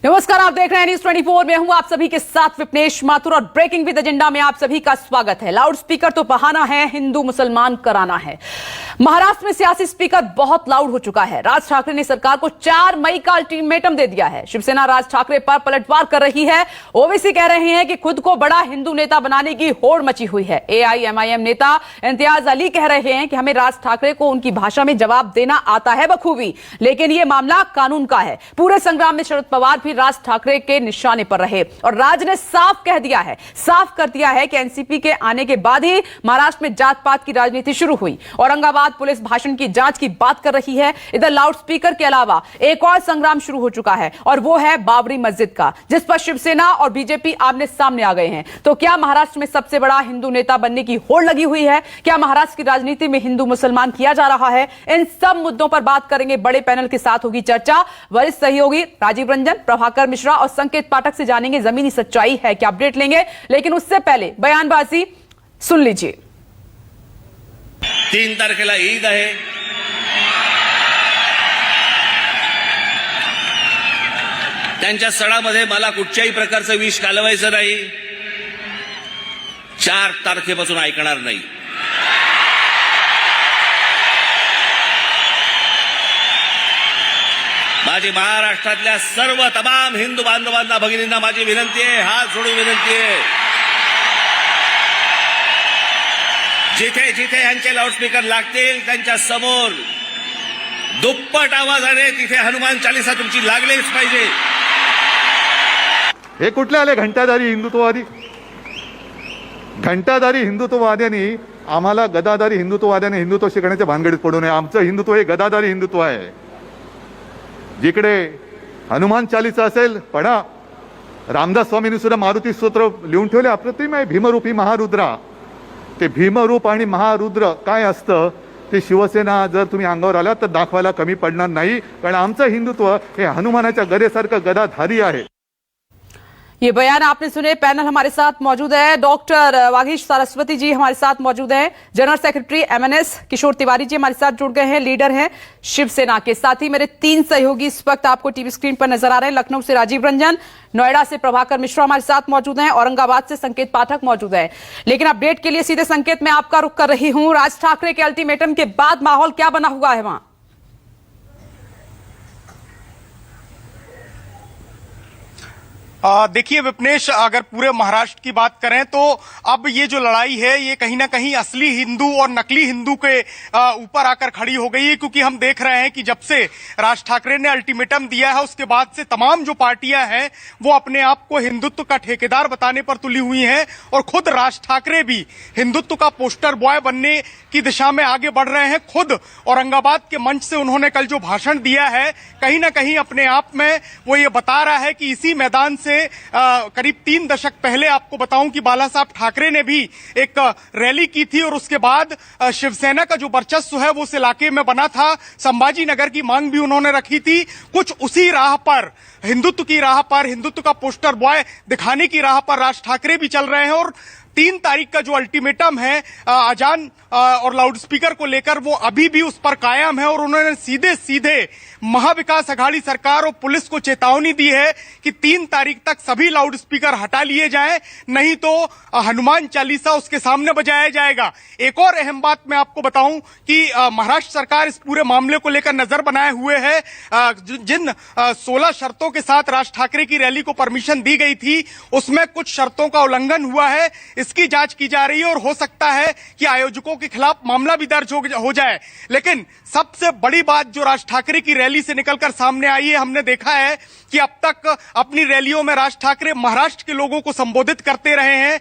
नमस्कार, आप देख रहे हैं न्यूज 24। में हूं आप सभी के साथ विपनेश माथुर और ब्रेकिंग विद एजेंडा में आप सभी का स्वागत है। लाउड स्पीकर तो बहाना है, हिंदू मुसलमान कराना है। महाराष्ट्र में सियासी स्पीकर बहुत लाउड हो चुका है। राज ठाकरे ने सरकार को 4 मई का अल्टीमेटम दे दिया है। शिवसेना राज ठाकरे पर पलटवार कर रही है। ओवैसी कह रहे हैं कि खुद को बड़ा हिंदू नेता बनाने की होड़ मची हुई है। एआईएमआईएम नेता इम्तियाज अली कह रहे हैं कि हमें राज ठाकरे को उनकी भाषा में जवाब देना आता है बखूबी, लेकिन यह मामला कानून का है। पूरे संग्राम में शरद पवार भी राज ठाकरे के निशाने पर रहे और राज ने साफ कर दिया है कि एनसीपी के आने के बाद ही महाराष्ट्र में जात पात की राजनीति शुरू हुई। औरंगाबाद पुलिस भाषण की जांच की बात कर रही है। इधर लाउड स्पीकर के अलावा एक और संग्राम शुरू हो चुका है और वो है बाबरी मस्जिद का, जिस पर शिवसेना और बीजेपी आमने सामने आ गए हैं। तो क्या महाराष्ट्र में सबसे बड़ा हिंदू नेता बनने की होड़ लगी हुई है? क्या महाराष्ट्र की राजनीति में हिंदू मुसलमान किया जा रहा है? इन सब मुद्दों पर बात करेंगे। बड़े पैनल के साथ होगी चर्चा। वरिष्ठ सहयोगी राजीव रंजन, प्रभाकर मिश्रा और संकेत पाठक से जानेंगे जमीनी सच्चाई है क्या, अपडेट लेंगे। लेकिन उससे पहले बयानबाजी सुन लीजिए। 3 तारखेला ईद आहे। त्यांच्या सणामध्ये मला कुठच्याही प्रकारचं विष कालवायचं नाही। 4 तारखेपासून ऐकणार नाही। माझी महाराष्ट्रातल्या सर्व तमाम हिंदू बांधवांना, भगिनींना माझी विनंती आहे, हात जोडून विनंती आहे, जिथे जिथे यांचे लाऊडस्पीकर लागतील त्यांच्या समोर दुप्पट आवाजाने तिथे हनुमान चालीसा तुमची लागलीच पाहिजे। हे कुठले आले घंटाधारी हिंदुत्ववादी? घंटाधारी हिंदुत्ववाद्यांनी आम्हाला गदाधारी हिंदुत्ववाद्याने हिंदुत्व शिकण्याच्या भानगडीत पडू नये। आमचं हिंदुत्व हे गदाधारी हिंदुत्व आहे। जिकडे हनुमान चालीसा असेल, पण रामदास स्वामींनी सुद्धा मारुती स्तोत्र लिहून ठेवले, अप्रतिम आहे। भीमरूपी महारुद्रा, ते भीमरूप आणि महारुद्र काय असतं ते शिवसेना जर तुम्ही अंगावर आलात तर दाखवायला कमी पडणार नाही, कारण आमचं हिंदुत्व हे हनुमानाच्या गदेसारखं गदाधारी आहे। ये बयान आपने सुने। पैनल हमारे साथ मौजूद है। डॉक्टर वागीश सरस्वती जी हमारे साथ मौजूद हैं। जनरल सेक्रेटरी एमएनएस किशोर तिवारी जी हमारे साथ जुड़ गए हैं, लीडर हैं शिवसेना के। साथ ही मेरे 3 सहयोगी इस वक्त आपको टीवी स्क्रीन पर नजर आ रहे हैं। लखनऊ से राजीव रंजन, नोएडा से प्रभाकर मिश्रा हमारे साथ मौजूद हैं, औरंगाबाद से संकेत पाठक मौजूद है। लेकिन अपडेट के लिए सीधे संकेत में आपका रुख कर रही हूं। राज ठाकरे के अल्टीमेटम के बाद माहौल क्या बना हुआ है वहां? देखिए विपनेश, अगर पूरे महाराष्ट्र की बात करें तो अब ये जो लड़ाई है ये कहीं ना कहीं असली हिंदू और नकली हिंदू के ऊपर आकर खड़ी हो गई है, क्योंकि हम देख रहे हैं कि जब से राज ठाकरे ने अल्टीमेटम दिया है उसके बाद से तमाम जो पार्टियां हैं वो अपने आप को हिंदुत्व का ठेकेदार बताने पर तुली हुई हैं और खुद राज ठाकरे भी हिंदुत्व का पोस्टर बॉय बनने की दिशा में आगे बढ़ रहे हैं। खुद औरंगाबाद के मंच से उन्होंने कल जो भाषण दिया है, कहीं ना कहीं अपने आप में वो ये बता रहा है कि इसी मैदान से करीब 3 दशक पहले आपको बताऊं कि बाला साहब ठाकरे ने भी एक रैली की थी और उसके बाद शिवसेना का जो वर्चस्व है वो उस इलाके में बना था। संभाजी नगर की मांग भी उन्होंने रखी थी। कुछ उसी राह पर, हिंदुत्व की राह पर, हिंदुत्व का पोस्टर बॉय दिखाने की राह पर राज ठाकरे भी चल रहे हैं। और 3 तारीख का जो अल्टीमेटम है अजान और लाउडस्पीकर को लेकर, वो अभी भी उस पर कायम है और उन्होंने सीधे सीधे महाविकास अघाड़ी सरकार और पुलिस को चेतावनी दी है कि 3 तारीख तक सभी लाउडस्पीकर हटा लिए जाएं, नहीं तो हनुमान चालीसा उसके सामने बजाया जाएगा। एक और अहम बात मैं आपको बताऊं कि महाराष्ट्र सरकार इस पूरे मामले को लेकर नजर बनाए हुए है। जिन 16 शर्तों के साथ राज ठाकरे की रैली को परमिशन दी गई थी उसमें कुछ शर्तों का उल्लंघन हुआ है। इसकी जांच की जा रही है और हो सकता है कि आयोजकों के खिलाफ मामला भी दर्ज हो जाए। लेकिन सबसे बड़ी बात जो राज ठाकरे की रैली से निकलकर सामने आई है, हमने देखा है कि अब तक अपनी रैलियों में राज ठाकरे महाराष्ट्र के लोगों को संबोधित करते रहे हैं,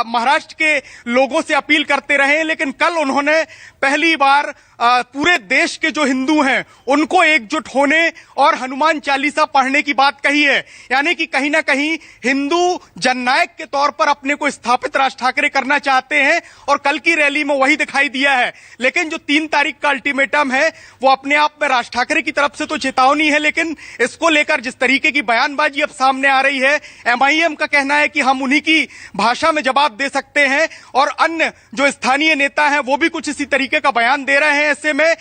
महाराष्ट्र के लोगों से अपील करते रहे हैं। लेकिन कल उन्होंने पहली बार पूरे देश के जो हिंदू हैं उनको एकजुट होने और हनुमान चालीसा पढ़ने की बात कही है। यानी कि कहीं ना कहीं हिंदू जननायक के तौर पर अपने को स्थापित राज ठाकरे करना चाहते हैं और कल की रैली में वही दिखाई दिया है। लेकिन जो 3 तारीख का अल्टीमेटम है वो अपने आप में राज ठाकरे की तरफ से तो चेतावनी है, लेकिन इसको लेकर जिस तरीके की बयानबाजी अब सामने आ रही है, एमआईएम का कहना है कि हम उन्हीं की भाषा में जवाब दे सकते हैं और अन्य जो स्थानीय नेता हैं वो भी कुछ इसी तरीके का बयान दे रहे हैं। ऐसे में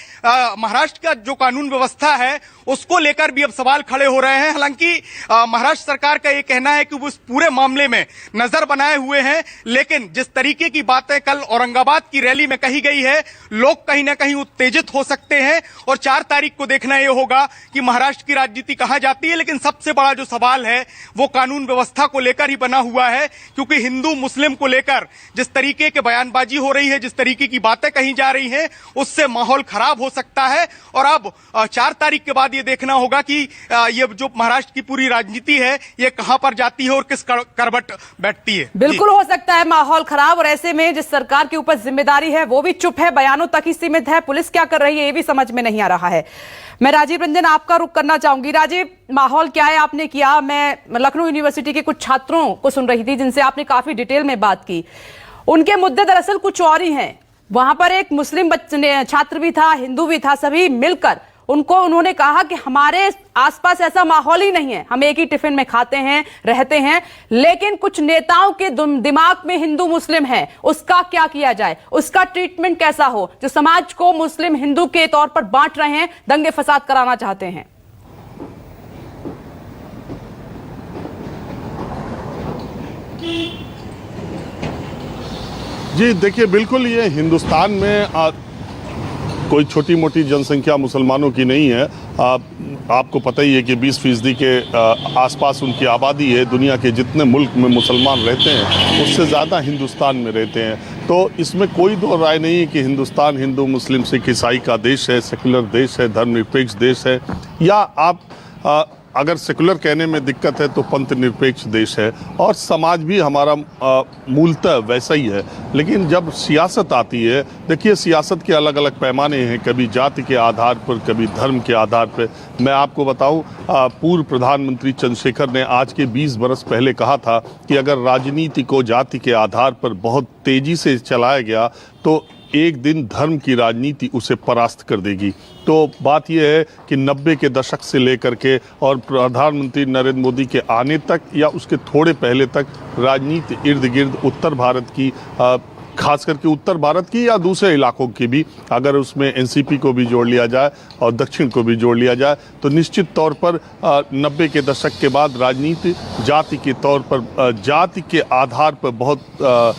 महाराष्ट्र का जो कानून व्यवस्था है उसको लेकर भी अब सवाल खड़े हो रहे हैं। हालांकि महाराष्ट्र सरकार का यह कहना है कि वो इस पूरे मामले में नजर बनाए हुए हैं, लेकिन जिस तरीके की बातें कल औरंगाबाद की रैली में कही गई है, लोग कहीं ना कहीं उत्तेजित हो सकते हैं और 4 तारीख को देखना यह होगा कि महाराष्ट्र की राजनीति कहां जाती है। लेकिन सबसे बड़ा जो सवाल है वो कानून व्यवस्था को लेकर ही बना हुआ है, क्योंकि हिंदू मुस्लिम को लेकर जिस तरीके के बयानबाजी हो रही है, जिस तरीके की बातें कही जा रही हैं, उससे माहौल खराब हो सकता है। और अब 4 तारीख के बाद ये देखना होगा कि ये जो महाराष्ट्र की पूरी राजनीति है ये कहां पर जाती है और किस करवट बैठती है। बिल्कुल हो सकता है माहौल खराब, और ऐसे में जिस सरकार के ऊपर जिम्मेदारी है वो भी चुप है, बयानों तक ही सीमित है। पुलिस क्या कर रही है ये भी समझ में नहीं आ रहा है। मैं राजीव रंजन आपका रुख करना चाहूंगी। राजीव, माहौल क्या है आपने किया? मैं लखनऊ यूनिवर्सिटी के कुछ छात्रों को सुन रही थी जिनसे आपने काफी डिटेल में बात की। उनके मुद्दे दरअसल कुछ और ही हैं। वहां पर एक मुस्लिम छात्र भी था, हिंदू भी था, सभी मिलकर उन्होंने कहा कि हमारे आसपास ऐसा माहौल ही नहीं है, हम एक ही टिफिन में खाते हैं, रहते हैं, लेकिन कुछ नेताओं के दिमाग में हिंदू मुस्लिम है, उसका क्या किया जाए, उसका ट्रीटमेंट कैसा हो, जो समाज को मुस्लिम हिंदू के तौर पर बांट रहे हैं, दंगे फसाद कराना चाहते हैं। जी देखिए, बिल्कुल ये हिंदुस्तान में कोई छोटी मोटी जनसंख्या मुसलमानों की नहीं है। आपको पता ही है कि 20% के आसपास उनकी आबादी है। दुनिया के जितने मुल्क में मुसलमान रहते हैं उससे ज़्यादा हिंदुस्तान में रहते हैं। तो इसमें कोई दो राय नहीं है कि हिंदुस्तान हिंदू मुस्लिम सिख ईसाई का देश है, सेकुलर देश है, धर्मनिरपेक्ष देश है, या आप अगर सेकुलर कहने में दिक्कत है तो पंथ निरपेक्ष देश है, और समाज भी हमारा मूलतः वैसा ही है। लेकिन जब सियासत आती है, देखिए सियासत के अलग अलग पैमाने हैं, कभी जाति के आधार पर, कभी धर्म के आधार पर। मैं आपको बताऊं, पूर्व प्रधानमंत्री चंद्रशेखर ने आज के 20 बरस पहले कहा था कि अगर राजनीति को जाति के आधार पर बहुत तेजी से चलाया गया तो एक दिन धर्म की राजनीति उसे परास्त कर देगी। तो बात यह है कि 90 के दशक से लेकर के और प्रधानमंत्री नरेंद्र मोदी के आने तक या उसके थोड़े पहले तक राजनीति इर्द गिर्द उत्तर भारत की, खास करके उत्तर भारत की या दूसरे इलाकों की भी, अगर उसमें एनसीपी को भी जोड़ लिया जाए और दक्षिण को भी जोड़ लिया जाए, तो निश्चित तौर पर 90 के दशक के बाद राजनीति जाति के तौर पर, जाति के आधार पर बहुत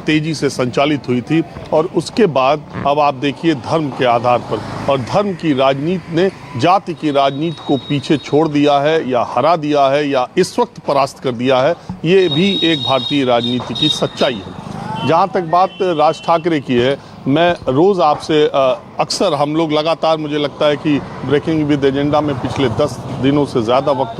तेजी से संचालित हुई थी। और उसके बाद अब आप देखिए धर्म के आधार पर, और धर्म की राजनीति ने जाति की राजनीति को पीछे छोड़ दिया है या हरा दिया है या इस वक्त परास्त कर दिया है। ये भी एक भारतीय राजनीति की सच्चाई है। जहाँ तक बात राज ठाकरे की है, मैं रोज़ आपसे अक्सर हम लोग लगातार, मुझे लगता है कि ब्रेकिंग विद एजेंडा में पिछले 10 दिनों से ज़्यादा वक्त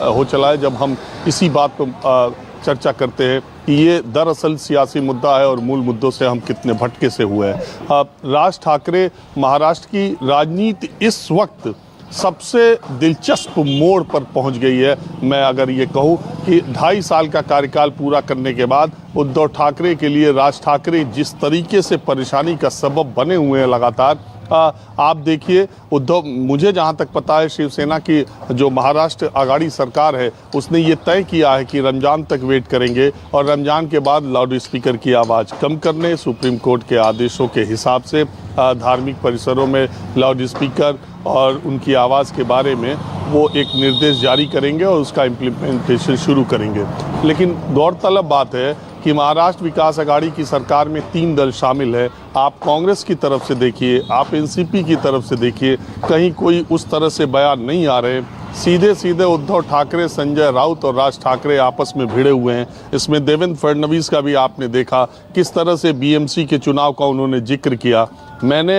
हो चला है जब हम इसी बात पर चर्चा करते हैं कि ये दरअसल सियासी मुद्दा है और मूल मुद्दों से हम कितने भटके से हुए हैं। राज ठाकरे महाराष्ट्र की राजनीति इस वक्त सबसे दिलचस्प मोड़ पर पहुंच गई है। मैं अगर ये कहूँ कि 2.5 साल का कार्यकाल पूरा करने के बाद उद्धव ठाकरे के लिए राज ठाकरे जिस तरीके से परेशानी का सबब बने हुए हैं लगातार, आप देखिए उद्धव, मुझे जहां तक पता है शिवसेना की जो महाराष्ट्र आघाड़ी सरकार है उसने ये तय किया है कि रमजान तक वेट करेंगे और रमजान के बाद लाउड स्पीकर की आवाज़ कम करने, सुप्रीम कोर्ट के आदेशों के हिसाब से धार्मिक परिसरों में लाउड स्पीकर और उनकी आवाज़ के बारे में वो एक निर्देश जारी करेंगे और उसका इम्प्लीमेंटेशन शुरू करेंगे। लेकिन गौरतलब बात है कि महाराष्ट्र विकास आघाड़ी की सरकार में 3 दल शामिल है। आप कांग्रेस की तरफ से देखिए, आप एनसीपी की तरफ से देखिए, कहीं कोई उस तरह से बयान नहीं आ रहे। सीधे सीधे उद्धव ठाकरे, संजय राउत और राज ठाकरे आपस में भिड़े हुए हैं। इसमें देवेंद्र फडणवीस का भी आपने देखा किस तरह से बीएमसी के चुनाव का उन्होंने जिक्र किया। मैंने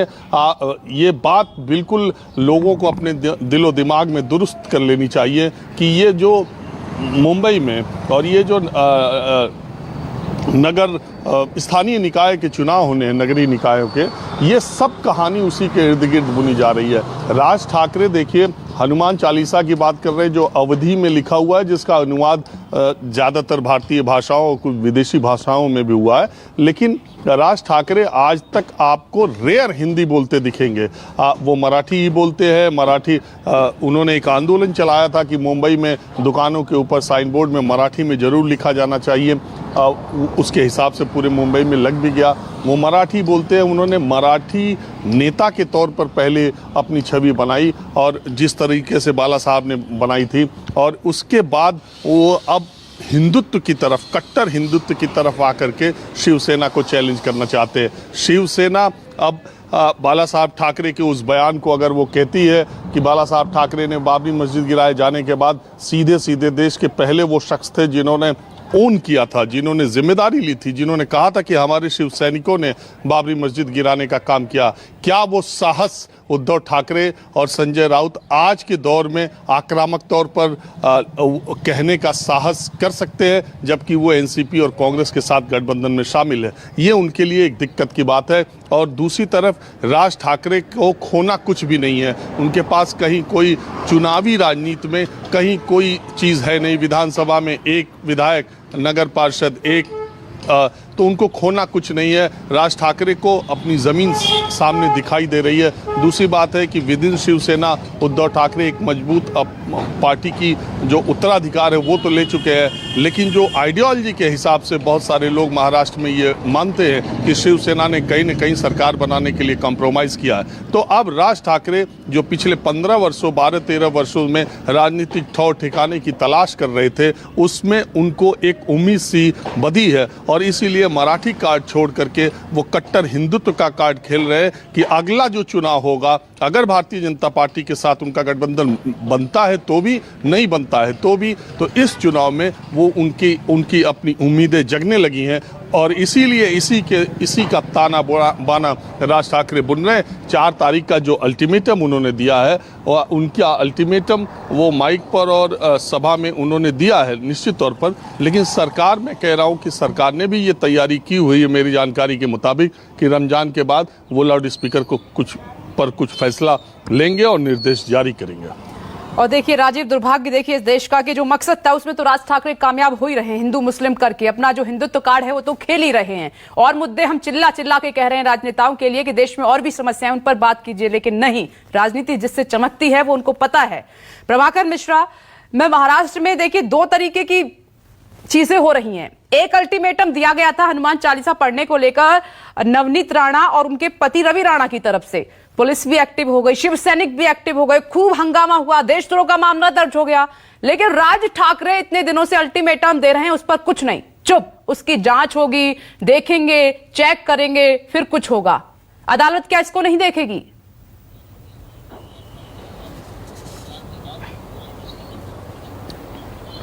ये बात बिल्कुल लोगों को अपने दिलो दिमाग में दुरुस्त कर लेनी चाहिए कि ये जो मुंबई में और ये जो नगर स्थानीय निकाय के चुनाव होने हैं, नगरीय निकायों के, ये सब कहानी उसी के इर्द गिर्द बुनी जा रही है। राज ठाकरे देखिए हनुमान चालीसा की बात कर रहे हैं जो अवधी में लिखा हुआ है, जिसका अनुवाद ज़्यादातर भारतीय भाषाओं और कुछ विदेशी भाषाओं में भी हुआ है। लेकिन राज ठाकरे आज तक आपको रेयर हिंदी बोलते दिखेंगे। वो मराठी ही बोलते हैं। मराठी उन्होंने एक आंदोलन चलाया था कि मुंबई में दुकानों के ऊपर साइन बोर्ड में मराठी में ज़रूर लिखा जाना चाहिए। उसके हिसाब से पूरे मुंबई में लग भी गया। वो मराठी बोलते हैं, उन्होंने मराठी नेता के तौर पर पहले अपनी छवि बनाई और जिस तरीके से बाला साहब ने बनाई थी, और उसके बाद वो अब हिंदुत्व की तरफ, कट्टर हिंदुत्व की तरफ आकर के शिवसेना को चैलेंज करना चाहते हैं। शिवसेना अब बाला साहब ठाकरे के उस बयान को अगर वो कहती है कि बाला साहब ठाकरे ने बाबरी मस्जिद गिराए जाने के बाद सीधे सीधे देश के पहले वो शख्स थे जिन्होंने ओन किया था, जिन्होंने जिम्मेदारी ली थी, जिन्होंने कहा था कि हमारे शिव सैनिकों ने बाबरी मस्जिद गिराने का काम किया, क्या वो साहस उद्धव ठाकरे और संजय राउत आज के दौर में आक्रामक तौर पर कहने का साहस कर सकते हैं, जबकि वो एनसीपी और कांग्रेस के साथ गठबंधन में शामिल है? ये उनके लिए एक दिक्कत की बात है। और दूसरी तरफ राज ठाकरे को खोना कुछ भी नहीं है, उनके पास कहीं कोई चुनावी राजनीति में कहीं कोई चीज़ है नहीं। विधानसभा में एक विधायक, नगर पार्षद एक, तो उनको खोना कुछ नहीं है। राज ठाकरे को अपनी ज़मीन सामने दिखाई दे रही है। दूसरी बात है कि विद इन शिवसेना उद्धव ठाकरे एक मजबूत पार्टी की जो उत्तराधिकार है वो तो ले चुके हैं, लेकिन जो आइडियोलॉजी के हिसाब से बहुत सारे लोग महाराष्ट्र में ये मानते हैं कि शिवसेना ने कहीं न कहीं सरकार बनाने के लिए कॉम्प्रोमाइज़ किया है। तो अब राज ठाकरे जो पिछले 15 वर्षों 12-13 वर्षों में राजनीतिक ठौर ठिकाने की तलाश कर रहे थे, उसमें उनको एक उम्मीद सी बधी है और इसीलिए मराठी कार्ड छोड़ करके वो कट्टर हिंदुत्व का कार्ड खेल रहे हैं कि अगला जो चुनाव होगा, अगर भारतीय जनता पार्टी के साथ उनका गठबंधन बनता है तो भी, नहीं बनता है तो भी, तो इस चुनाव में वो उनकी अपनी उम्मीदें जगने लगी हैं और इसीलिए इसी का ताना बाना राज ठाकरे बुन रहे हैं। 4 तारीख का जो अल्टीमेटम उन्होंने दिया है, और उनका अल्टीमेटम वो माइक पर और सभा में उन्होंने दिया है निश्चित तौर पर, लेकिन सरकार, मैं कह रहा हूँ कि सरकार ने भी ये तैयारी की हुई है मेरी जानकारी के मुताबिक कि रमजान के बाद वो लाउड स्पीकर को कुछ फैसला लेंगे और निर्देश जारी करेंगे। और देखिए राजीव, दुर्भाग्य देखिए इस देश का कि जो मकसद था उसमें तो राज ठाकरे कामयाब हो ही रहे हैं। हिंदू मुस्लिम करके अपना जो हिंदुत्व कार्ड है वो तो खेल ही रहे हैं, और मुद्दे हम चिल्ला चिल्ला के कह रहे हैं राजनेताओं के लिए कि देश में और भी समस्याएं, उन पर बात कीजिए, लेकिन नहीं, राजनीति जिससे चमकती है वो उनको पता है। प्रभाकर मिश्रा, मैं महाराष्ट्र में देखिए 2 तरीके की चीजें हो रही हैं। एक अल्टीमेटम दिया गया था हनुमान चालीसा पढ़ने को लेकर नवनीत राणा और उनके पति रवि राणा की तरफ से, पुलिस भी एक्टिव हो गई, शिव सैनिक भी एक्टिव हो गए, खूब हंगामा हुआ, देशद्रोह का मामला दर्ज हो गया। लेकिन राज ठाकरे इतने दिनों से अल्टीमेटम दे रहे हैं, उस पर कुछ नहीं, चुप। उसकी जांच होगी, देखेंगे, चेक करेंगे, फिर कुछ होगा। अदालत क्या इसको नहीं देखेगी?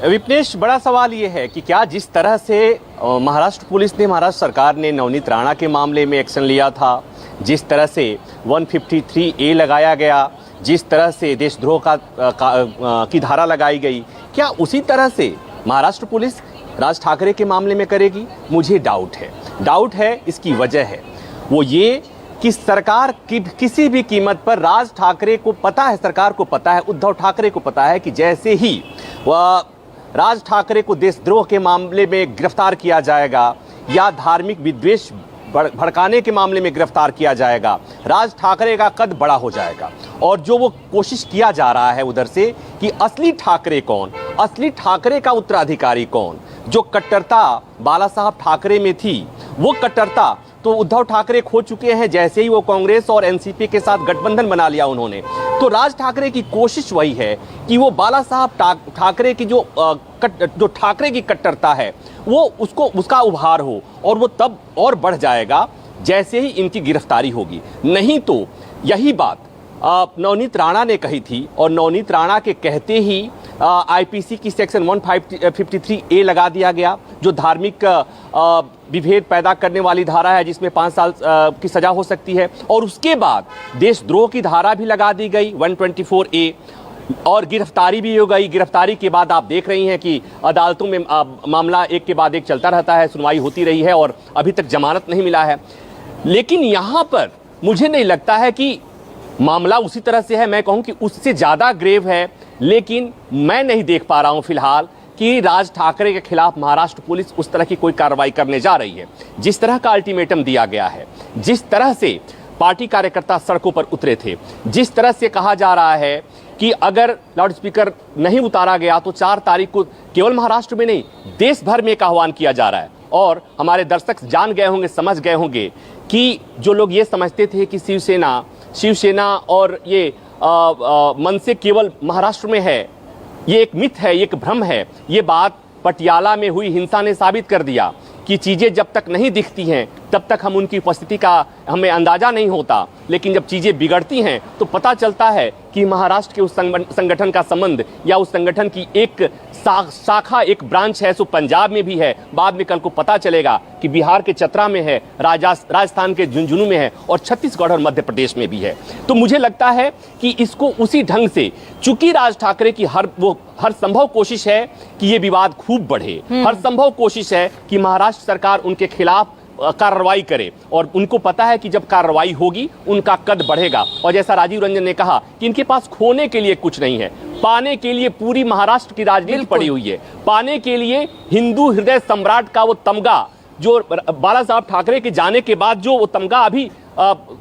विपनेश, बड़ा सवाल यह है कि क्या जिस तरह से महाराष्ट्र पुलिस ने, महाराष्ट्र सरकार ने नवनीत राणा के मामले में एक्शन लिया था, जिस तरह से 153A लगाया गया, जिस तरह से देशद्रोह की धारा लगाई गई, क्या उसी तरह से महाराष्ट्र पुलिस राज ठाकरे के मामले में करेगी? मुझे डाउट है। इसकी वजह है वो ये कि सरकार की किसी भी कीमत पर, राज ठाकरे को पता है, सरकार को पता है, उद्धव ठाकरे को पता है कि जैसे ही वह राज ठाकरे को देशद्रोह के मामले में गिरफ्तार किया जाएगा या धार्मिक विद्वेष भड़काने के मामले में गिरफ्तार किया जाएगा, राज ठाकरे का कद बड़ा हो जाएगा। और जो वो कोशिश किया जा रहा है उधर से कि असली ठाकरे कौन, असली ठाकरे का उत्तराधिकारी कौन, जो कट्टरता बाला साहब ठाकरे में थी, वो कट्टरता तो उद्धव ठाकरे खो चुके हैं जैसे ही वो कांग्रेस और एनसीपी के साथ गठबंधन बना लिया उन्होंने। तो राज ठाकरे की कोशिश वही है कि वो बाला साहब ठाकरे की जो ठाकरे की कट्टरता है वो उसका उभार हो, और वो तब और बढ़ जाएगा जैसे ही इनकी गिरफ्तारी होगी। नहीं तो यही बात नवनीत राणा ने कही थी, और नवनीत राणा के कहते ही आईपीसी की सेक्शन 153A लगा दिया गया, जो धार्मिक विभेद पैदा करने वाली धारा है, जिसमें 5 साल की सजा हो सकती है। और उसके बाद देशद्रोह की धारा भी लगा दी गई 124A, और गिरफ्तारी भी हो गई। गिरफ्तारी के बाद आप देख रही हैं कि अदालतों में मामला एक के बाद एक चलता रहता है, सुनवाई होती रही है और अभी तक जमानत नहीं मिला है। लेकिन यहाँ पर मुझे नहीं लगता है कि मामला उसी तरह से है, मैं कहूँ कि उससे ज़्यादा ग्रेव है, लेकिन मैं नहीं देख पा रहा हूँ फिलहाल कि राज ठाकरे के खिलाफ महाराष्ट्र पुलिस उस तरह की कोई कार्रवाई करने जा रही है। जिस तरह का अल्टीमेटम दिया गया है, जिस तरह से पार्टी कार्यकर्ता सड़कों पर उतरे थे, जिस तरह से कहा जा रहा है कि अगर लाउड स्पीकर नहीं उतारा गया तो 4 तारीख को केवल महाराष्ट्र में नहीं देश भर में एक आह्वान किया जा रहा है। और हमारे दर्शक जान गए होंगे, समझ गए होंगे कि जो लोग ये समझते थे कि शिवसेना और ये मनसे केवल महाराष्ट्र में है, ये एक मिथ है, ये एक भ्रम है। ये बात पटियाला में हुई हिंसा ने साबित कर दिया कि चीज़ें जब तक नहीं दिखती हैं तब तक हम उनकी उपस्थिति का हमें अंदाज़ा नहीं होता, लेकिन जब चीज़ें बिगड़ती हैं तो पता चलता है कि महाराष्ट्र के उस संगठन का संबंध या उस संगठन की एक शाखा, एक ब्रांच है, सो पंजाब में भी है। बाद में कल को पता चलेगा कि बिहार के चतरा में है, राजस्थान के झुंझुनू में है और छत्तीसगढ़ और मध्य प्रदेश में भी है। तो मुझे लगता है कि इसको उसी ढंग से, चूंकि राज ठाकरे की हर संभव कोशिश है कि ये विवाद खूब बढ़े, हर संभव कोशिश है कि महाराष्ट्र सरकार उनके खिलाफ कार्रवाई करे, और उनको पता है कि जब कार्रवाई होगी उनका कद बढ़ेगा। और जैसा राजीव रंजन ने कहा कि इनके पास खोने के लिए कुछ नहीं है, पाने के लिए पूरी महाराष्ट्र की राजनीति पड़ी हुई है, पाने के लिए हिंदू हृदय सम्राट का वो तमगा, जो बाला साहब ठाकरे के जाने के बाद जो वो तमगा अभी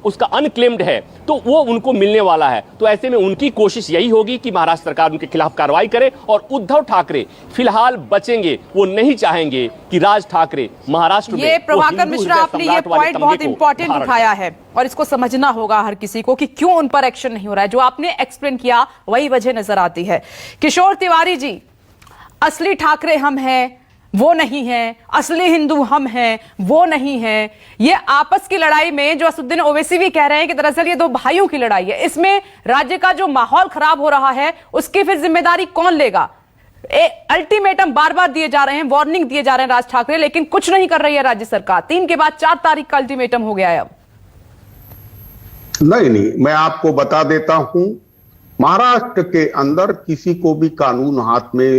उसका अनक्लेम्ड है, तो वो उनको मिलने वाला है। तो ऐसे में उनकी कोशिश यही होगी कि महाराष्ट्र सरकार उनके खिलाफ कार्रवाई करे, और उद्धव ठाकरे फिलहाल बचेंगे, वो नहीं चाहेंगे कि राज ठाकरे महाराष्ट्र में। ये प्रभाकर मिश्रा, आपने ये पॉइंट बहुत इंपॉर्टेंट उठाया है और इसको समझना होगा हर किसी को कि क्यों उन पर एक्शन नहीं हो रहा है। जो आपने एक्सप्लेन किया वही वजह नजर आती है। किशोर तिवारी जी, असली ठाकरे हम हैं, वो नहीं है, असली हिंदू हम हैं, वो नहीं है। ये आपस की लड़ाई में जो असदुद्दीन ओवैसी भी कह रहे हैं कि दरअसल ये दो भाइयों की लड़ाई है, इसमें राज्य का जो माहौल खराब हो रहा है उसकी फिर जिम्मेदारी कौन लेगा? अल्टीमेटम बार बार दिए जा रहे हैं, वार्निंग दिए जा रहे हैं राज ठाकरे, लेकिन कुछ नहीं कर रही है राज्य सरकार। 3 के बाद 4 तारीख का अल्टीमेटम हो गया है अब। नहीं, मैं आपको बता देता हूं, महाराष्ट्र के अंदर किसी को भी कानून हाथ में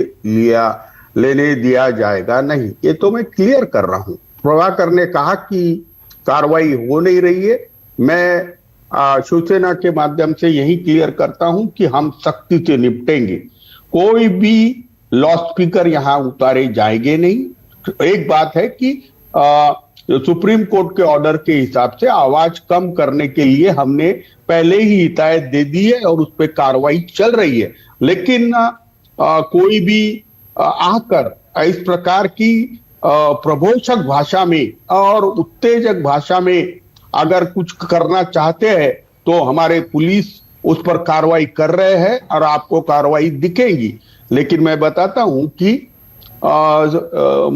लेने दिया जाएगा नहीं, ये तो मैं क्लियर कर रहा हूं। प्रभाकर ने कहा कि कार्रवाई हो नहीं रही है। मैं शिवसेना के माध्यम से यही क्लियर करता हूं कि हम सख्ती से निपटेंगे, कोई भी लाउड स्पीकर यहां उतारे जाएंगे नहीं। एक बात है कि सुप्रीम कोर्ट के ऑर्डर के हिसाब से आवाज कम करने के लिए हमने पहले ही हिदायत दे दी है और उस पर कार्रवाई चल रही है, लेकिन कोई भी आकर इस प्रकार की प्रभोषक भाषा में और उत्तेजक भाषा में अगर कुछ करना चाहते हैं तो हमारे पुलिस उस पर कार्रवाई कर रहे हैं और आपको कार्रवाई दिखेगी। लेकिन मैं बताता हूं कि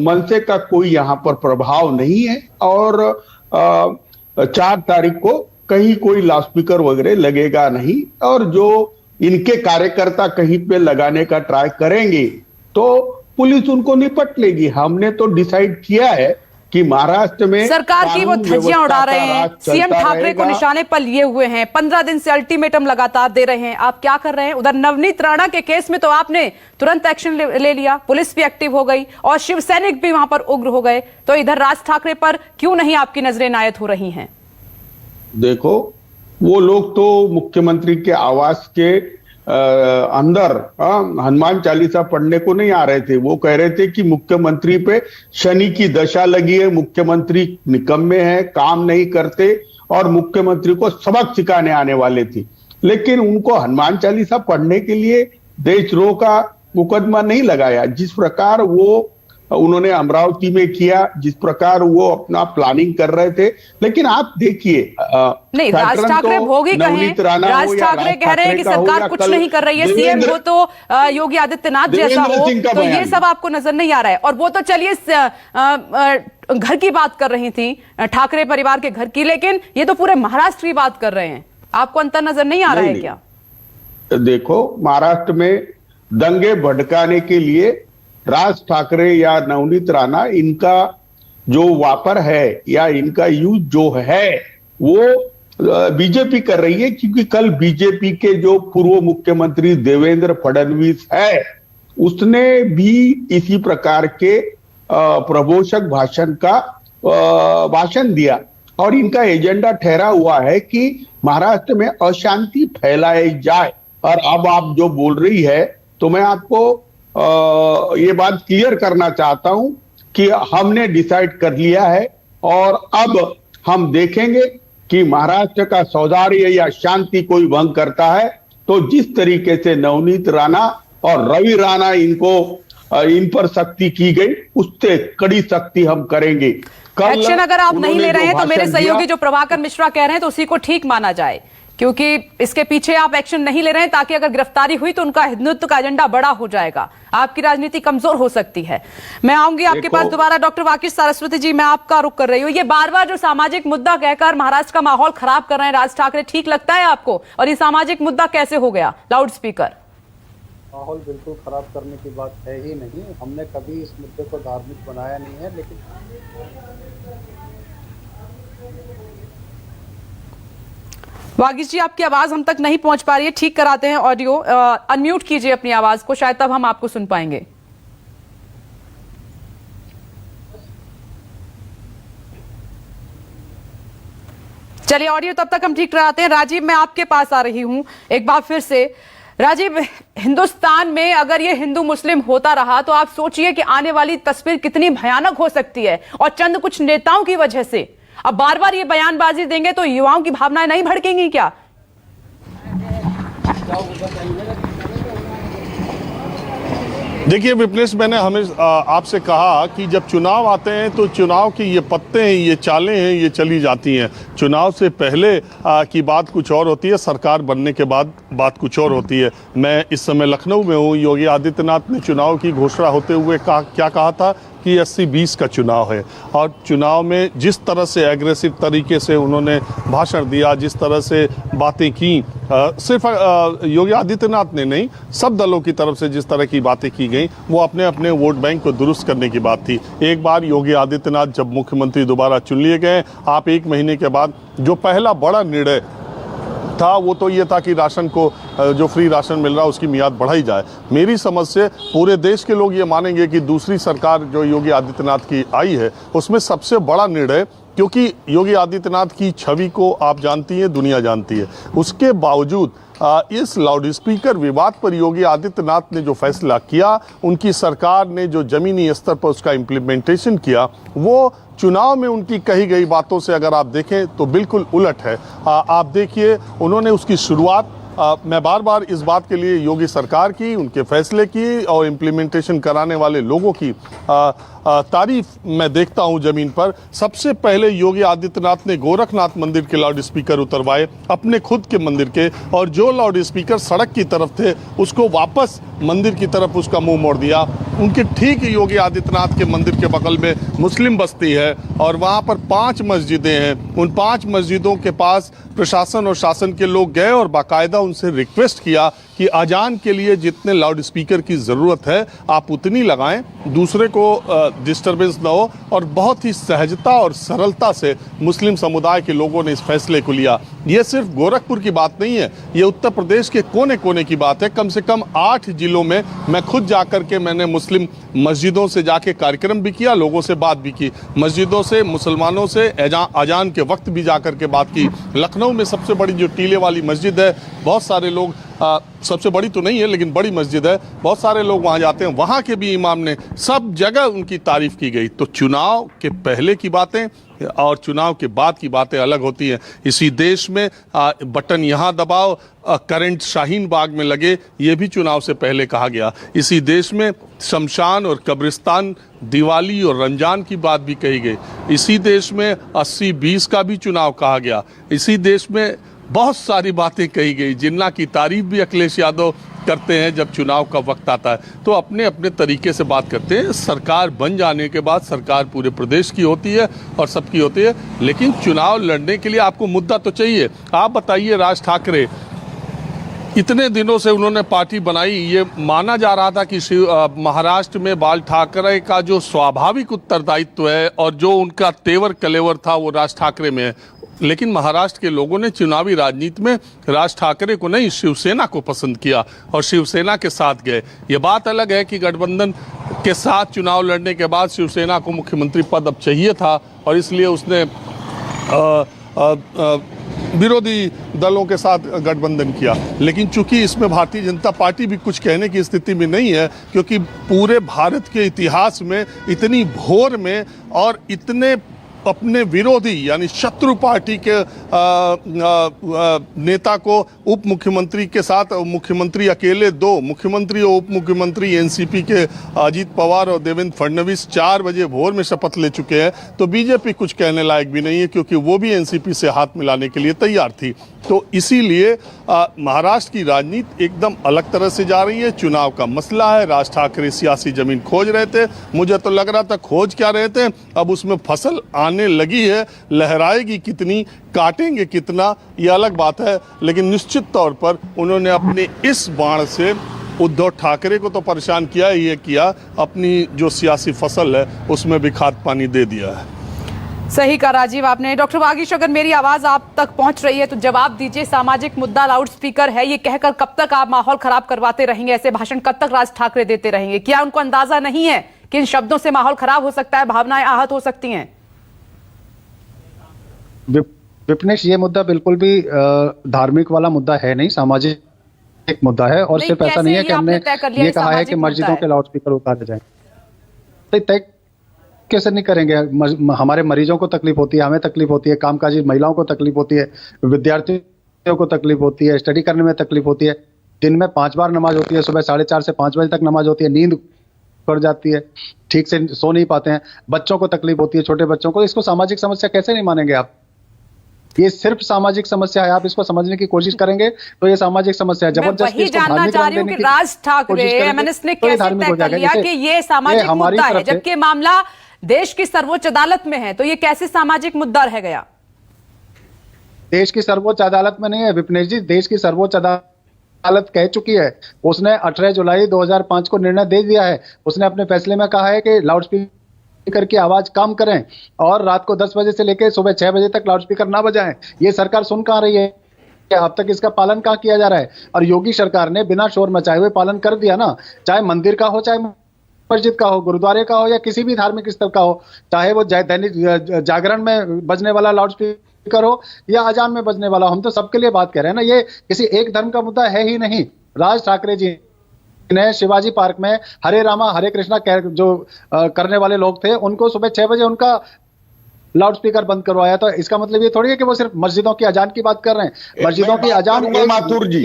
मनसे का कोई यहां पर प्रभाव नहीं है और 4 तारीख को कहीं कोई लाउडस्पीकर वगैरह लगेगा नहीं, और जो इनके कार्यकर्ता कहीं पे लगाने का ट्राई करेंगे तो पुलिस उनको निपट लेगी। हमने तो डिसाइड किया है कि महाराष्ट्र में सरकार की वो धज्जियां उड़ा रहे हैं, सीएम ठाकरे को निशाने पर लिए हुए हैं, 15 दिन से अल्टीमेटम लगातार दे रहे हैं। आप क्या कर रहे हैं? उधर नवनीत राणा के केस में तो आपने तुरंत एक्शन ले लिया, पुलिस भी एक्टिव हो गई और शिव सैनिक भी वहां पर उग्र हो गए, तो इधर राज ठाकरे पर क्यों नहीं आपकी नजरें इनायत हो रही हैं? देखो, वो लोग तो मुख्यमंत्री के आवास के अंदर हनुमान चालीसा पढ़ने को नहीं आ रहे थे। वो कह रहे थे कि मुख्यमंत्री पे शनि की दशा लगी है, मुख्यमंत्री निकम्मे हैं, काम नहीं करते और मुख्यमंत्री को सबक सिखाने आने वाले थे। लेकिन उनको हनुमान चालीसा पढ़ने के लिए देशद्रोह का मुकदमा नहीं लगाया, जिस प्रकार वो उन्होंने अमरावती में किया, जिस प्रकार वो अपना प्लानिंग कर रहे थे। लेकिन आप देखिए, नहीं, राज ठाकरे भोगी कहें, राज ठाकरे कह रहे हैं कि सरकार कुछ नहीं कर रही है, सीएम हो तो योगी आदित्यनाथ जैसा हो, तो ये सब आपको नजर नहीं आ रहा है। और वो तो चलिए घर की बात कर रही थी, ठाकरे परिवार के घर की, लेकिन ये तो पूरे महाराष्ट्र की बात कर रहे हैं। आपको अंतर नजर नहीं आ रहा है क्या? देखो, महाराष्ट्र में दंगे भड़काने के लिए राज ठाकरे या नवनीत राणा, इनका जो वापर है या इनका यूज जो है वो बीजेपी कर रही है, क्योंकि कल बीजेपी के जो पूर्व मुख्यमंत्री देवेंद्र फडणवीस है, उसने भी इसी प्रकार के प्रभोषक भाषण दिया और इनका एजेंडा ठहरा हुआ है कि महाराष्ट्र में अशांति फैलाई जाए। और अब आप जो बोल रही है, तो मैं आपको ये बात क्लियर करना चाहता हूं कि हमने डिसाइड कर लिया है और अब हम देखेंगे कि महाराष्ट्र का सौहार्द या शांति कोई भंग करता है तो जिस तरीके से नवनीत राणा और रवि राणा इनको इन पर सख्ती की गई, उससे कड़ी सख्ती हम करेंगे। एक्शन अगर आप नहीं ले रहे हैं तो मेरे भाषण सहयोगी दिया, जो प्रभाकर मिश्रा कह रहे हैं तो उसी को ठीक माना जाए, क्योंकि इसके पीछे आप एक्शन नहीं ले रहे हैं ताकि अगर गिरफ्तारी हुई तो उनका हिंदुत्व का एजेंडा बड़ा हो जाएगा, आपकी राजनीति कमजोर हो सकती है। मैं आऊंगी आपके पास दोबारा। डॉक्टर वाकिश सारस्वती जी, मैं आपका रुख कर रही हूँ। ये बार बार जो सामाजिक मुद्दा कहकर महाराष्ट्र का माहौल खराब कर रहे हैं राज ठाकरे, ठीक लगता है आपको? और ये सामाजिक मुद्दा कैसे हो गया लाउड स्पीकर? माहौल बिल्कुल खराब करने की बात है ही नहीं। हमने कभी इस मुद्दे को धार्मिक बनाया नहीं है, लेकिन वागिश जी, आपकी आवाज हम तक नहीं पहुंच पा रही है, ठीक कराते हैं ऑडियो। अनम्यूट कीजिए अपनी आवाज को, शायद तब हम आपको सुन पाएंगे। चलिए, ऑडियो तब तक हम ठीक कराते हैं। राजीव, मैं आपके पास आ रही हूं एक बार फिर से। राजीव, हिंदुस्तान में अगर ये हिंदू मुस्लिम होता रहा तो आप सोचिए कि आने वाली तस्वीर कितनी भयानक हो सकती है। और चंद कुछ नेताओं की वजह से अब बार बार ये बयानबाजी देंगे तो युवाओं की भावनाएं नहीं भड़केंगी क्या? देखिए विपनेश, मैंने हमें आपसे कहा कि जब चुनाव आते हैं तो चुनाव की ये पत्ते हैं, ये चालें हैं, ये चली जाती हैं। चुनाव से पहले की बात कुछ और होती है, सरकार बनने के बाद बात कुछ और होती है। मैं इस समय लखनऊ में हूँ। योगी आदित्यनाथ ने चुनाव की घोषणा होते हुए क्या कहा था कि 80-20 का चुनाव है, और चुनाव में जिस तरह से एग्रेसिव तरीके से उन्होंने भाषण दिया, जिस तरह से बातें की, सिर्फ योगी आदित्यनाथ ने नहीं, सब दलों की तरफ से जिस तरह की बातें की गई, वो अपने अपने वोट बैंक को दुरुस्त करने की बात थी। एक बार योगी आदित्यनाथ जब मुख्यमंत्री दोबारा चुन लिए गए, आप 1 महीने के बाद जो पहला बड़ा निर्णय था वो तो ये था कि राशन को, जो फ्री राशन मिल रहा है उसकी मियाद बढ़ाई जाए। मेरी समझ से पूरे देश के लोग ये मानेंगे कि दूसरी सरकार जो योगी आदित्यनाथ की आई है उसमें सबसे बड़ा निर्णय, क्योंकि योगी आदित्यनाथ की छवि को आप जानती हैं, दुनिया जानती है, उसके बावजूद इस लाउडस्पीकर विवाद पर योगी आदित्यनाथ ने जो फैसला किया, उनकी सरकार ने जो जमीनी स्तर पर उसका इम्प्लीमेंटेशन किया, वो चुनाव में उनकी कही गई बातों से अगर आप देखें तो बिल्कुल उलट है। आप देखिए, उन्होंने उसकी शुरुआत, मैं बार बार इस बात के लिए योगी सरकार की, उनके फैसले की और इम्प्लीमेंटेशन कराने वाले लोगों की तारीफ मैं देखता हूं जमीन पर। सबसे पहले योगी आदित्यनाथ ने गोरखनाथ मंदिर के लाउड स्पीकर उतरवाए, अपने खुद के मंदिर के, और जो लाउड स्पीकर सड़क की तरफ थे उसको वापस मंदिर की तरफ उसका मुंह मोड़ दिया। उनके ठीक योगी आदित्यनाथ के मंदिर के बगल में मुस्लिम बस्ती है और वहां पर 5 मस्जिदें हैं। उन 5 मस्जिदों के पास प्रशासन और शासन के लोग गए और बाकायदा उनसे रिक्वेस्ट किया कि अजान के लिए जितने लाउड स्पीकर की ज़रूरत है आप उतनी लगाएं, दूसरे को डिस्टरबेंस ना हो। और बहुत ही सहजता और सरलता से मुस्लिम समुदाय के लोगों ने इस फैसले को लिया। ये सिर्फ गोरखपुर की बात नहीं है, ये उत्तर प्रदेश के कोने कोने की बात है। कम से कम 8 जिलों में मैं खुद जाकर के मैंने मुस्लिम मस्जिदों से जाके कार्यक्रम भी किया, लोगों से बात भी की, मस्जिदों से, मुसलमानों से अजान के वक्त भी जाकर के बात की। लखनऊ में सबसे बड़ी जो टीले वाली मस्जिद है, बहुत सारे लोग, सबसे बड़ी तो नहीं है लेकिन बड़ी मस्जिद है, बहुत सारे लोग वहाँ जाते हैं, वहाँ के भी इमाम ने, सब जगह उनकी तारीफ की गई। तो चुनाव के पहले की बातें और चुनाव के बाद की बातें अलग होती हैं। इसी देश में बटन यहाँ दबाओ, करंट शाहीन बाग में लगे, ये भी चुनाव से पहले कहा गया। इसी देश में शमशान और कब्रिस्तान, दिवाली और रमजान की बात भी कही गई। इसी देश में 80-20 का भी चुनाव कहा गया। इसी देश में बहुत सारी बातें कही गई, जिन्ना की तारीफ भी अखिलेश यादव करते हैं जब चुनाव का वक्त आता है। तो अपने अपने तरीके से बात करते हैं। सरकार बन जाने के बाद सरकार पूरे प्रदेश की होती है और सबकी होती है, लेकिन चुनाव लड़ने के लिए आपको मुद्दा तो चाहिए। आप बताइए, राज ठाकरे इतने दिनों से उन्होंने पार्टी बनाई, ये माना जा रहा था कि महाराष्ट्र में बाल ठाकरे का जो स्वाभाविक उत्तरदायित्व है और जो उनका तेवर कलेवर था वो राज ठाकरे में है। लेकिन महाराष्ट्र के लोगों ने चुनावी राजनीति में राज ठाकरे को नहीं, शिवसेना को पसंद किया और शिवसेना के साथ गए। ये बात अलग है कि गठबंधन के साथ चुनाव लड़ने के बाद शिवसेना को मुख्यमंत्री पद अब चाहिए था और इसलिए उसने विरोधी दलों के साथ गठबंधन किया। लेकिन चूंकि इसमें भारतीय जनता पार्टी भी कुछ कहने की स्थिति में नहीं है, क्योंकि पूरे भारत के इतिहास में इतनी भोर में और इतने अपने विरोधी यानी शत्रु पार्टी के नेता को उप मुख्यमंत्री के साथ, मुख्यमंत्री अकेले दो, मुख्यमंत्री और उप मुख्यमंत्री एनसीपी के अजीत पवार और देवेंद्र फडणवीस 4 बजे भोर में शपथ ले चुके हैं, तो बीजेपी कुछ कहने लायक भी नहीं है, क्योंकि वो भी एनसीपी से हाथ मिलाने के लिए तैयार थी। तो इसीलिए महाराष्ट्र की राजनीति एकदम अलग तरह से जा रही है। चुनाव का मसला है, राज ठाकरे सियासी जमीन खोज रहे थे, मुझे तो लग रहा था खोज क्या रहे थे, अब उसमें फसल आने लगी है। लहराएगी कितनी, काटेंगे कितना, ये अलग बात है, लेकिन निश्चित तौर पर उन्होंने अपने इस बाण से उद्धव ठाकरे को तो परेशान किया ही है, किया अपनी जो सियासी फसल है उसमें भी खाद पानी दे दिया है। सही कहा राजीव आपने। डॉक्टर वागीश, अगर मेरी आवाज आप तक पहुंच रही है तो जवाब दीजिए। सामाजिक मुद्दा लाउड स्पीकर है, ये कहकर कब तक आप माहौल खराब करवाते रहेंगे? ऐसे भाषण कब तक राज ठाकरे देते रहेंगे? क्या उनको अंदाजा नहीं है कि इन शब्दों से माहौल खराब हो सकता है, भावनाएं आहत हो सकती हैं? विपनेश, ये मुद्दा बिल्कुल भी धार्मिक वाला मुद्दा है नहीं, सामाजिक एक मुद्दा है। और सिर्फ ऐसा नहीं है कि हमने ये कहा है कि मस्जिदों के लाउड स्पीकर उतारे जाए, तय कैसे नहीं करेंगे? हमारे मरीजों को तकलीफ होती है, हमें तकलीफ होती है, कामकाजी महिलाओं को तकलीफ होती है, विद्यार्थियों को तकलीफ होती है, स्टडी करने में तकलीफ होती है। दिन में 5 बार नमाज होती है, सुबह 4:30 से 5 बजे तक नमाज होती है, नींद पड़ जाती है, ठीक से सो नहीं पाते हैं, बच्चों को तकलीफ होती है, छोटे बच्चों को। इसको सामाजिक समस्या कैसे नहीं मानेंगे आप? ये सिर्फ सामाजिक समस्या है, आप इसको समझने की कोशिश करेंगे तो ये सामाजिक समस्या है। जबरदस्ती वही जानना चाह रही हूँ कि राज ठाकरे एमएनएस ने कैसे तय कर लिया कि ये सामाजिक मुद्दा है, जबकि मामला देश की सर्वोच्च अदालत में है, तो ये कैसे सामाजिक मुद्दा रह गया? देश की सर्वोच्च अदालत में नहीं है विपनेश जी, देश की सर्वोच्च अदालत कह चुकी है। उसने 18 जुलाई 2005 को निर्णय दे दिया है। उसने अपने फैसले में कहा है कि लाउड स्पीकर की आवाज कम करें और रात को 10 बजे से लेकर सुबह 6 बजे तक लाउड स्पीकर ना बजाएं। ये सरकार सुन कहां रही है? अब तक इसका पालन कहां किया जा रहा है? और योगी सरकार ने बिना शोर मचाए हुए पालन कर दिया ना, चाहे मंदिर का हो, चाहे मस्जिद का हो, गुरुद्वारे का हो, या किसी भी धार्मिक स्थल का हो, चाहे वो दैनिक जागरण में बजने वाला लाउड स्पीकर हो या अजान में बजने वाला हो। हम तो सबके लिए बात कर रहे हैं ना, ये किसी एक धर्म का मुद्दा है ही नहीं। राज ठाकरे जी ने शिवाजी पार्क में हरे रामा हरे कृष्णा जो करने वाले लोग थे, उनको सुबह 6 बजे उनका लाउड स्पीकर बंद करवाया। तो इसका मतलब ये थोड़ी है कि वो सिर्फ मस्जिदों की अजान की बात कर रहे हैं। मस्जिदों की अजान माथुर जी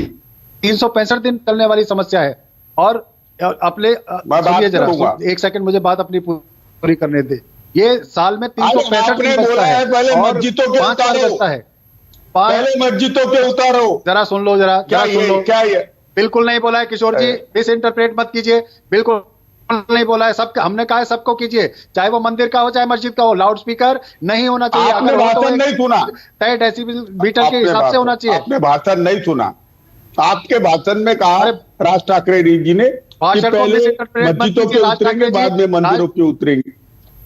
365 दिन चलने वाली समस्या है। और अपने जरा 1 सेकंड मुझे बात अपनी पूरी करने दे। ये साल में 365 दिन बजता है, पहले मस्जिदों के बजता है, पहले मस्जिदों के उतारो। जरा सुन लो, जरा क्या सुन लो। क्या ये बिल्कुल नहीं बोला है किशोर जी, मिस इंटरप्रेट मत कीजिए, बिल्कुल नहीं बोला है। सबका हमने कहा है सबको कीजिए, चाहे वो मंदिर का हो चाहे मस्जिद का हो, लाउड स्पीकर नहीं होना चाहिए। आपने भाषण नहीं सुना, तय डेसिबल के हिसाब से होना चाहिए। आपने भाषण नहीं सुना। आपके भाषण में कहा राज ठाकरे जी ने भाषण को मस्जिदों के उतरेंगे, बाद में मंदिरों के उतरेंगे।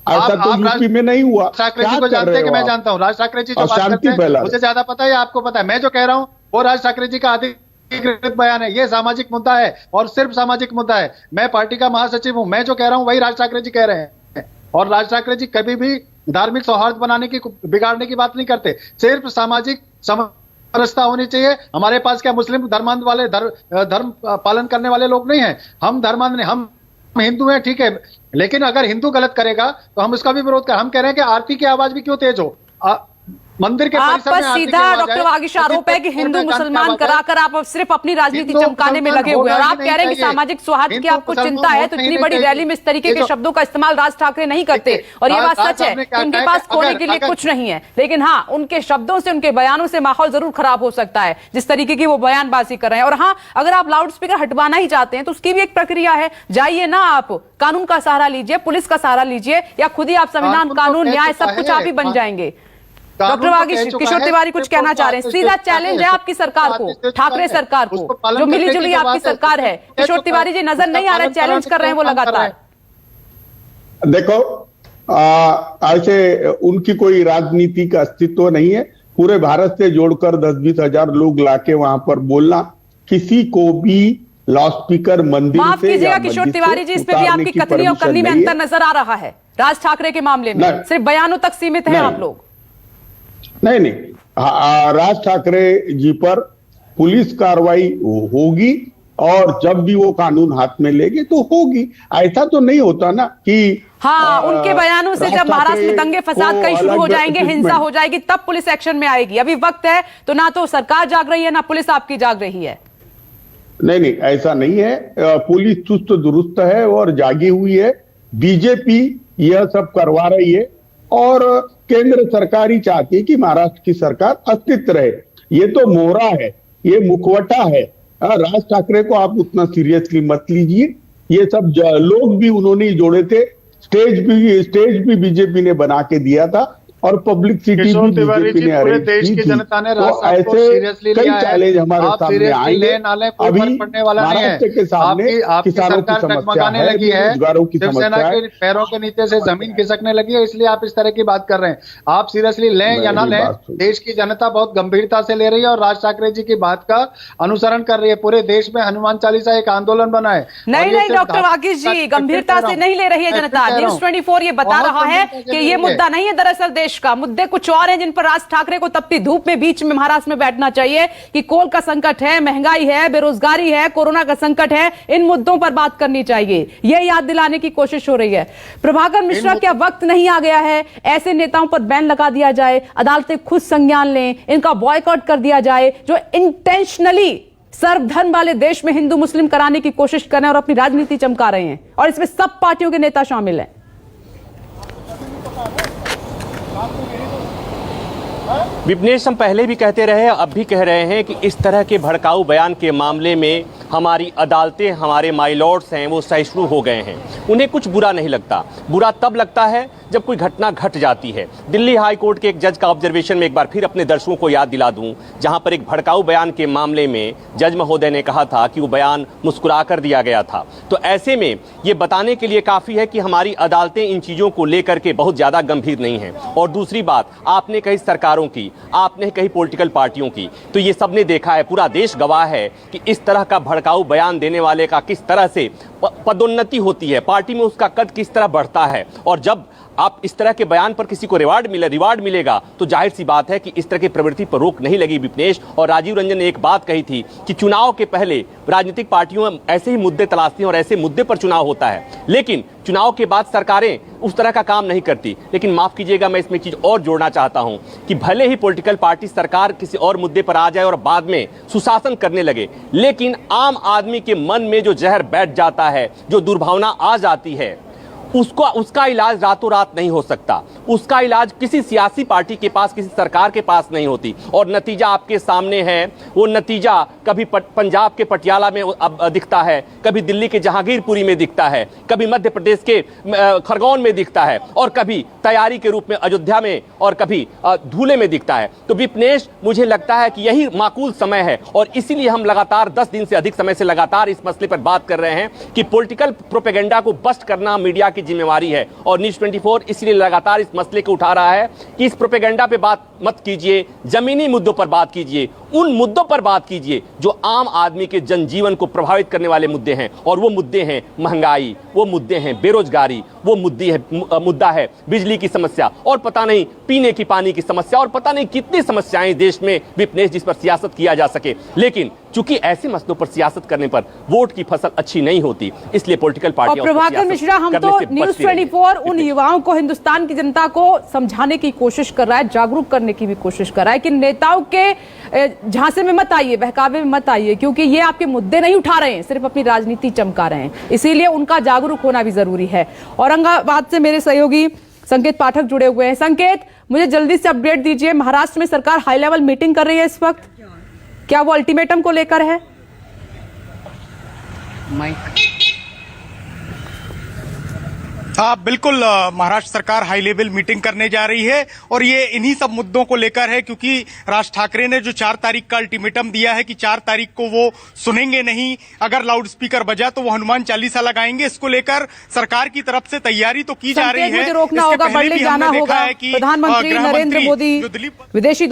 ऐसा तो यूपी में नहीं हुआ। ठाकरे जी को जानते हैं कि मैं जानता हूँ। राज ठाकरे जी जो बात करते हैं मुझे ज्यादा पता है, आपको पता है। मैं जो कह रहा हूँ वो राज ठाकरे जी का अधिकृत बयान है। ये सामाजिक मुद्दा है और सिर्फ सामाजिक मुद्दा है। मैं पार्टी का महासचिव हूँ, मैं जो कह रहा हूँ वही राज ठाकरे जी कह रहे हैं। और राज ठाकरे जी कभी भी धार्मिक सौहार्द बनाने की, बिगाड़ने की बात नहीं करते। सिर्फ सामाजिक समरसता होनी चाहिए। हमारे पास क्या मुस्लिम धर्मांध वाले धर्म पालन करने वाले लोग नहीं है? हम धर्मांध नहीं, हम हिंदू हैं, ठीक है। लेकिन अगर हिंदू गलत करेगा तो हम उसका भी विरोध कर। हम कह रहे हैं कि आरती की आवाज भी क्यों तेज हो? मंदिर के आप पर सीधा डॉक्टर वागीश आरोप है कि हिंदू मुसलमान कराकर आप सिर्फ अपनी राजनीति चमकाने में लगे हुए हैं। और आप कह रहे हैं कि सामाजिक सौहार्द की आपको चिंता है, तो इतनी बड़ी रैली में इस तरीके के शब्दों का इस्तेमाल राज ठाकरे नहीं करते। और ये बात सच है कि उनके पास खोने के लिए कुछ नहीं है, लेकिन हाँ, उनके शब्दों से, उनके बयानों से माहौल जरूर खराब हो सकता है, जिस तरीके की वो बयानबाजी कर रहे हैं। और हाँ, अगर आप लाउड स्पीकर हटवाना ही चाहते हैं तो उसकी भी एक प्रक्रिया है। जाइए ना, आप कानून का सहारा लीजिए, पुलिस का सहारा लीजिए, या खुद ही आप संविधान, कानून, न्याय सब कुछ आप ही बन जाएंगे। डॉक्टर वागीश, किशोर तिवारी कुछ कहना चाह रहे हैं। सीधा चैलेंज है आपकी सरकार को, ठाकरे सरकार को, जो मिली जुली आपकी सरकार है। किशोर तिवारी जी नजर नहीं आ रहे, चैलेंज कर रहे हैं वो लगातार। देखो, ऐसे उनकी कोई राजनीति का अस्तित्व नहीं है। पूरे भारत से जोड़कर 10-20 हजार लोग लाके वहां पर बोलना, किसी को भी लाउड स्पीकर मंदिर माफ कीजिएगा किशोर तिवारी जी, इस पे भी आपकी कथनी और करनी में अंतर नजर आ रहा है। राज ठाकरे के मामले में सिर्फ बयानों तक सीमित है आप लोग। नहीं, राज ठाकरे जी पर पुलिस कार्रवाई होगी और जब भी वो कानून हाथ में लेंगे तो होगी। ऐसा तो नहीं होता ना कि हाँ, उनके बयानों से जब महाराष्ट्र में दंगे फसाद कहीं शुरू हो जाएंगे, हिंसा हो जाएगी, तब पुलिस एक्शन में आएगी। अभी वक्त है तो ना तो सरकार जाग रही है ना पुलिस आपकी जाग रही है। नहीं, ऐसा नहीं है। पुलिस चुस्त दुरुस्त है और जागी हुई है। बीजेपी यह सब करवा रही है और केंद्र सरकार ही चाहती है कि महाराष्ट्र की सरकार अस्तित्व रहे। ये तो मोहरा है, ये मुखवटा है। राज ठाकरे को आप उतना सीरियसली मत लीजिए। ये सब लोग भी उन्होंने जोड़े थे। स्टेज भी बीजेपी ने बना के दिया था और पब्लिक सिटी भी बीजेपी ने पूरे देश की जनता ने राज साहब को सीरियसली लिया है। चैलेंज हमारे सामने आएंगे। अभी पड़ने वाला नहीं है। महाराष्ट्र के सामने आपकी किसानों की सरकार समस्या डगमगाने है, लगी है, बेरोजगारों की शिवसेना समस्या है। के पैरों के नीचे से जमीन खिसकने लगी है, इसलिए आप इस तरह की बात कर रहे हैं। आप सीरियसली लें या ना मेरी लें, बात सुनिए। देश की जनता बहुत गंभीरता से ले रही है और राज ठाकरे जी की बात का अनुसरण कर रही है। पूरे देश में हनुमान चालीसा एक आंदोलन बना है। नहीं डॉक्टर वागीश जी, गंभीरता से नहीं ले रही है जनता। न्यूज़ 24 ये बता रहा है कि ये मुद्दा नहीं है दरअसल देश का, मुद्दे कुछ और हैं जिन पर राज ठाकरे को तपती धूप में बीच में महाराष्ट्र में बैठना चाहिए कि कोल का संकट है, महंगाई है, बेरोजगारी है, कोरोना का संकट है। इन मुद्दों पर बात करनी चाहिए, यह याद दिलाने की कोशिश हो रही है। प्रभाकर मिश्रा, क्या वक्त नहीं आ गया है ऐसे नेताओं पर बैन लगा दिया जाए, अदालतें खुद संज्ञान लें, इनका बॉयकॉट कर दिया जाए जो इंटेंशनली सर्वधर्म वाले देश में हिंदू मुस्लिम कराने की कोशिश कर रहे हैं और अपनी राजनीति चमका रहे हैं, और इसमें सब पार्टियों के नेता शामिल हैं? विपनेश, हम पहले भी कहते रहे, अब भी कह रहे हैं कि इस तरह के भड़काऊ बयान के मामले में हमारी अदालतें, हमारे माई लॉर्ड्स हैं, वो सहिष्णु हो गए हैं। उन्हें कुछ बुरा नहीं लगता। बुरा तब लगता है जब कोई घटना घट जाती है। दिल्ली हाई कोर्ट के एक जज का ऑब्जर्वेशन में एक बार फिर अपने दर्शकों को याद दिला दूं, जहां पर एक भड़काऊ बयान के मामले में जज महोदय ने कहा था कि वो बयान मुस्कुरा कर दिया गया था। तो ऐसे में ये बताने के लिए काफ़ी है कि हमारी अदालतें इन चीज़ों को लेकर के बहुत ज़्यादा गंभीर नहीं हैं। और दूसरी बात, आपने कही सरकारों की, आपने कही पॉलिटिकल पार्टियों की, तो ये सबने देखा है, पूरा देश गवाह है कि इस तरह का भड़काऊ बयान देने वाले का किस तरह से पदोन्नति होती है, पार्टी में उसका कद किस तरह बढ़ता है। और जब आप इस तरह के बयान पर किसी को रिवार्ड मिलेगा तो जाहिर सी बात है कि इस तरह की प्रवृत्ति पर रोक नहीं लगी। विपनेश और राजीव रंजन ने एक बात कही थी कि चुनाव के पहले राजनीतिक पार्टियों ऐसे ही मुद्दे तलाशती हैं और ऐसे मुद्दे पर चुनाव होता है, लेकिन चुनाव के बाद सरकारें उस तरह का काम नहीं करती। लेकिन माफ कीजिएगा, मैं इसमें चीज और जोड़ना चाहता हूं कि भले ही पॉलिटिकल पार्टी, सरकार किसी और मुद्दे पर आ जाए और बाद में सुशासन करने लगे, लेकिन आम आदमी के मन में जो जहर बैठ जाता है, जो दुर्भावना आ जाती है, उसका इलाज रातों रात नहीं हो सकता। उसका इलाज किसी सियासी पार्टी के पास, किसी सरकार के पास नहीं होती। और नतीजा आपके सामने है। वो नतीजा कभी पंजाब के पटियाला में दिखता है, कभी दिल्ली के जहांगीरपुरी में दिखता है, कभी मध्य प्रदेश के खरगोन में दिखता है, और कभी तैयारी के रूप में अयोध्या में, और कभी धूले में दिखता है। तो विपनेश, मुझे लगता है कि यही माकूल समय है और इसीलिए हम लगातार 10 दिन से अधिक समय से लगातार इस मसले पर बात कर रहे हैं कि पॉलिटिकल प्रोपेगेंडा को बस्ट करना मीडिया की जिम्मेवारी है। और न्यूज़ 24 इसलिए लगातार इस मसले को उठा रहा है कि इस प्रोपेगेंडा पे बात मत कीजिए, जमीनी मुद्दों पर बात कीजिए, उन मुद्दों पर बात कीजिए जो आम आदमी के जनजीवन को प्रभावित करने वाले मुद्दे हैं। और वो मुद्दे हैं महंगाई, वो मुद्दे हैं बेरोजगारी, वो मुद्दा है बिजली की समस्या, और पता नहीं पीने की पानी की समस्या, और पता नहीं कितनी समस्याएं देश में विपनेश जिस पर सियासत किया जा सके। लेकिन चूंकि ऐसे मसलों पर सियासत करने पर वोट की फसल अच्छी नहीं होती, इसलिए पॉलिटिकल पार्टियां। और प्रभाकर मिश्रा, हम तो न्यूज़ 24 उन युवाओं को, हिंदुस्तान की जनता को समझाने की कोशिश कर रहा है, जागरूक करने की भी कोशिश कर रहा है कि नेताओं के झांसे में मत आइए, बहकावे में मत आइए, क्योंकि ये आपके मुद्दे नहीं उठा रहे हैं, सिर्फ अपनी राजनीति चमका रहे हैं। इसीलिए उनका जागरूक होना भी जरूरी है। औरंगाबाद से मेरे सहयोगी संकेत पाठक जुड़े हुए हैं। संकेत, मुझे जल्दी से अपडेट दीजिए, महाराष्ट्र में सरकार हाई लेवल मीटिंग कर रही है इस वक्त, क्या वो अल्टीमेटम को लेकर है? हाँ, बिल्कुल। महाराष्ट्र सरकार हाई लेवल मीटिंग करने जा रही है और ये इन्हीं सब मुद्दों को लेकर है, क्योंकि राज ठाकरे ने जो 4 तारीख का अल्टीमेटम दिया है कि 4 तारीख को वो सुनेंगे नहीं, अगर लाउड स्पीकर बजा तो वो हनुमान चालीसा लगाएंगे। इसको लेकर सरकार की तरफ से तैयारी तो की जा रही है। रोकना होगा, बढ़ले जाना होगा। प्रधानमंत्री नरेंद्र मोदी विदेशी